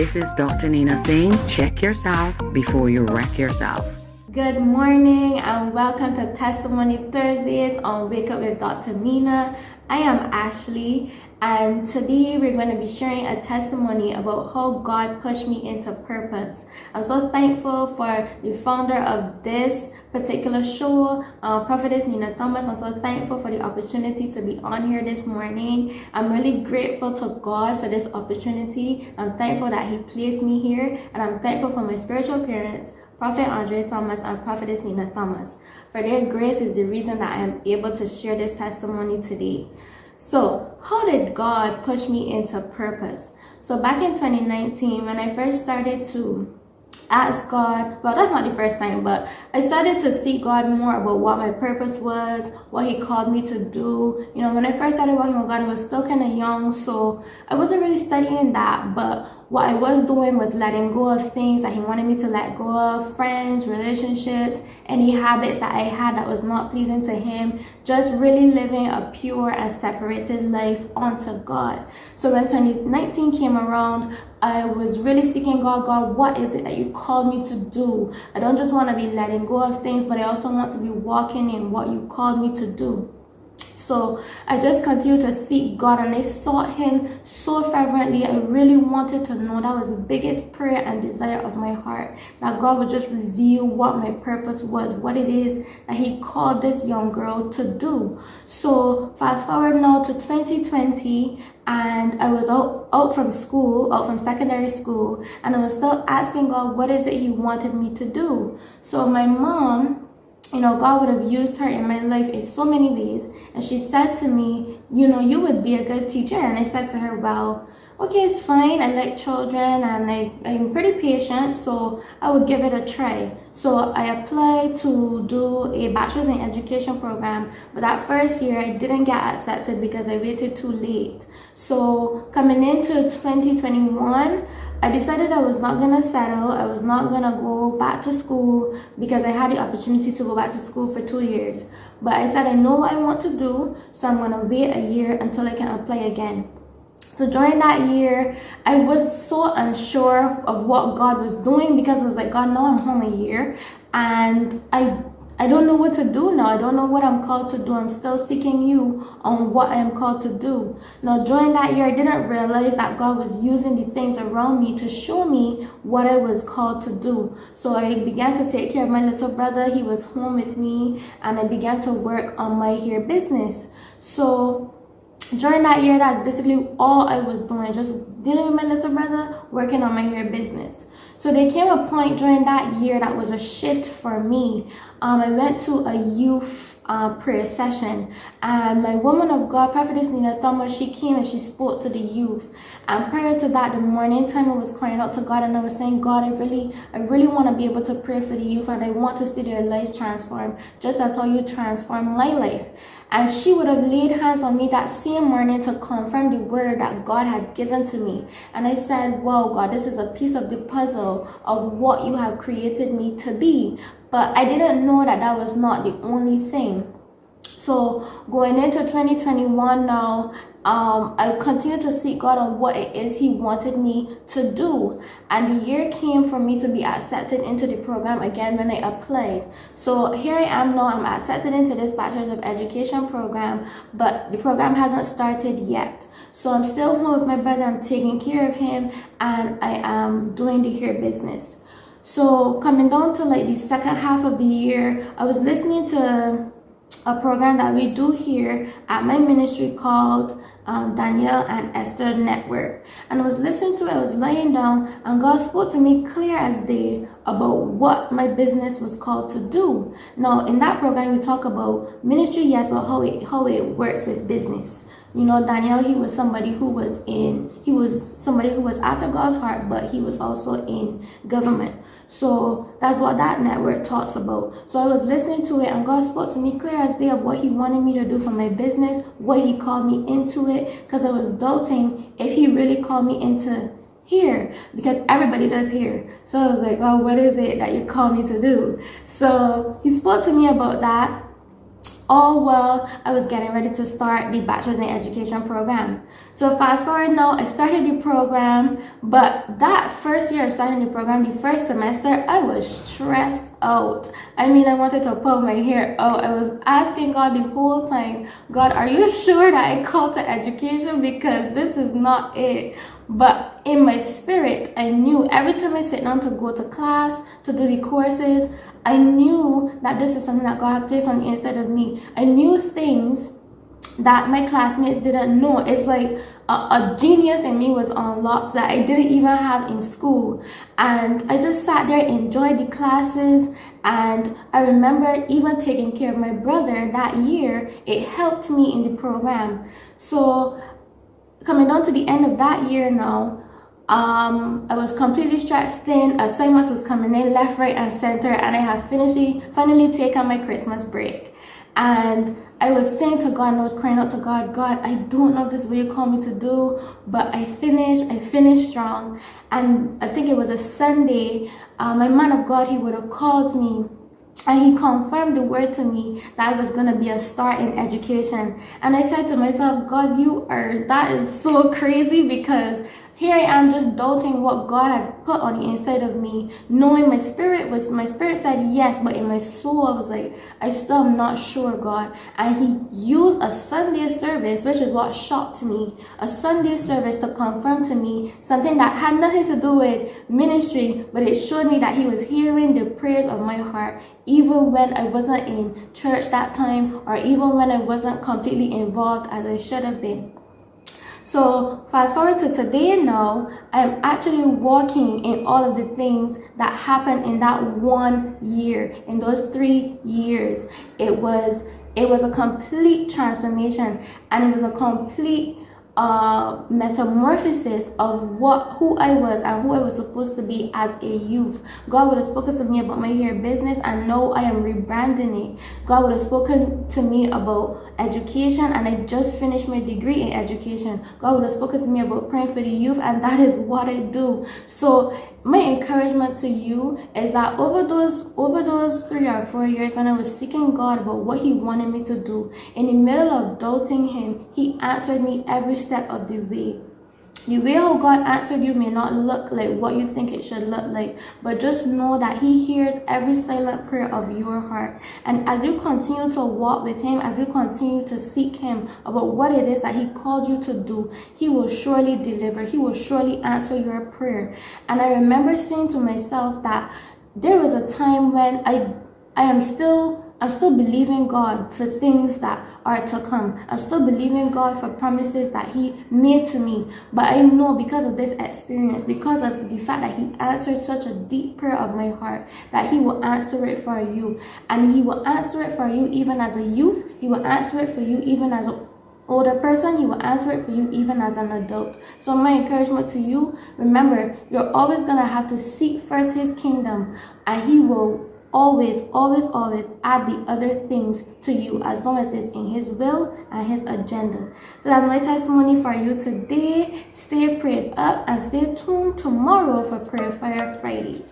This is Dr. Nina saying, check yourself before you wreck yourself. Good morning and welcome to Testimony Thursdays on Wake Up with Dr. Nina. I am Ashley, and today we're going to be sharing a testimony about how God pushed me into purpose. I'm so thankful for the founder of this particular show, Prophetess Nina Thomas. I'm so thankful for the opportunity to be on here this morning. I'm really grateful to God for this opportunity. I'm thankful that He placed me here, and I'm thankful for my spiritual parents, Prophet Andre Thomas and Prophetess Nina Thomas. For their grace is the reason that I am able to share this testimony today. So, how did God push me into purpose? So back in 2019, when I first started to ask God, well, that's not the first time, but I started to seek God more about what my purpose was, what He called me to do. You know, when I first started walking with God, I was still kind of young, so I wasn't really studying that, but what I was doing was letting go of things that He wanted me to let go of, friends, relationships, any habits that I had that was not pleasing to Him, just really living a pure and separated life unto God. So when 2019 came around, I was really seeking God, what is it that you called me to do? I don't just want to be letting go of things, but I also want to be walking in what you called me to do. So I just continued to seek God, and I sought Him so fervently. I really wanted to know. That was the biggest prayer and desire of my heart, that God would just reveal what my purpose was, what it is that He called this young girl to do. So fast forward now to 2020, and I was out from school, out from secondary school, and I was still asking God, what is it He wanted me to do? So my mom, you know, God would have used her in my life in so many ways. And she said to me, you know, you would be a good teacher. And I said to her, well, okay, it's fine. I like children and I'm pretty patient, so I would give it a try. So I applied to do a bachelor's in education program, but that first year I didn't get accepted because I waited too late. So coming into 2021, I decided I was not going to settle. I was not going to go back to school because I had the opportunity to go back to school for 2 years. But I said, I know what I want to do, so I'm going to wait a year until I can apply again. So during that year, I was so unsure of what God was doing, because I was like, God, now I'm home a year and I don't know what to do now. I don't know what I'm called to do. I'm still seeking you on what I am called to do. Now, during that year, I didn't realize that God was using the things around me to show me what I was called to do. So I began to take care of my little brother. He was home with me, and I began to work on my hair business. So during that year, that's basically all I was doing, just dealing with my little brother, working on my hair business. So there came a point during that year that was a shift for me. I went to a youth prayer session, and my woman of God, Prophetess Nina Thomas, she came and she spoke to the youth. And prior to that, the morning time, I was crying out to God, and I was saying, God, I really want to be able to pray for the youth, and I want to see their lives transformed, just as how you transformed my life. And she would have laid hands on me that same morning to confirm the word that God had given to me. And I said, wow, God, this is a piece of the puzzle of what you have created me to be. But I didn't know that that was not the only thing. So going into 2021 now, I continued to seek God on what it is He wanted me to do. And the year came for me to be accepted into the program again when I applied. So here I am now, I'm accepted into this Bachelor's of Education program, but the program hasn't started yet. So I'm still home with my brother, I'm taking care of him, and I am doing the hair business. So coming down to like the second half of the year, I was listening to a program that we do here at my ministry called Danielle and Esther Network. And I was listening to it, I was lying down, and God spoke to me clear as day about what my business was called to do. Now, in that program, we talk about ministry, yes, but how it works with business. You know, Daniel, he was somebody who was after God's heart, but he was also in government. So that's what that network talks about. So I was listening to it, and God spoke to me clear as day of what He wanted me to do for my business, what He called me into it, because I was doubting if He really called me into here, because everybody does here. So I was like, oh, what is it that you call me to do? So He spoke to me about that. all while I was getting ready to start the Bachelor's in Education program. So fast forward now, I started the program, but that first year of starting the program, the first semester, I was stressed out. I mean, I wanted to pull my hair out. I was asking God the whole time, God, are you sure that I called to education? Because this is not it. But in my spirit, I knew every time I sit down to go to class, to do the courses, I knew that this is something that God had placed on the inside of me. I knew things that my classmates didn't know. It's like a genius in me was unlocked that I didn't even have in school. And I just sat there, enjoyed the classes. And I remember even taking care of my brother that year. It helped me in the program. So coming down to the end of that year now, I was completely stretched thin. Assignments was coming in left, right, and center, and I had finally taken my Christmas break. And I was saying to God, and I was crying out to God, God, I don't know if this is what you call me to do, but I finished strong. And I think it was a Sunday, my man of God, he would have called me, and he confirmed the word to me that I was going to be a star in education. And I said to myself, God, that is so crazy, because here I am just doubting what God had put on the inside of me, knowing my spirit said yes, but in my soul I was like, I still am not sure, God. And he used a Sunday service, which is what shocked me, a Sunday service to confirm to me something that had nothing to do with ministry, but it showed me that he was hearing the prayers of my heart, even when I wasn't in church that time, or even when I wasn't completely involved as I should have been. So fast forward to today now, I'm actually walking in all of the things that happened in that 1 year, in those 3 years. It was a complete transformation, and it was a complete metamorphosis of who I was and who I was supposed to be as a youth. God would have spoken to me about my hair business, and now I am rebranding it. God would have spoken to me about education, and I just finished my degree in education. God would have spoken to me about praying for the youth, and that is what I do. So my encouragement to you is that over those 3 or 4 years when I was seeking God about what he wanted me to do, in the middle of doubting him, he answered me every step of the way. The way how God answered you may not look like what you think it should look like, but just know that he hears every silent prayer of your heart. And as you continue to walk with him, as you continue to seek him about what it is that he called you to do, he will surely deliver. He will surely answer your prayer. And I remember saying to myself that there was a time when I'm still believing God for things that are to come. I'm still believing God for promises that he made to me. But I know because of this experience, because of the fact that he answered such a deep prayer of my heart, that he will answer it for you. And he will answer it for you even as a youth. He will answer it for you even as an older person. He will answer it for you even as an adult. So my encouragement to you, remember, you're always going to have to seek first his kingdom, and he will always add the other things to you, as long as it's in his will and his agenda. So that's my testimony for you today. Stay prayed up and stay tuned tomorrow for Prayer Fire Friday.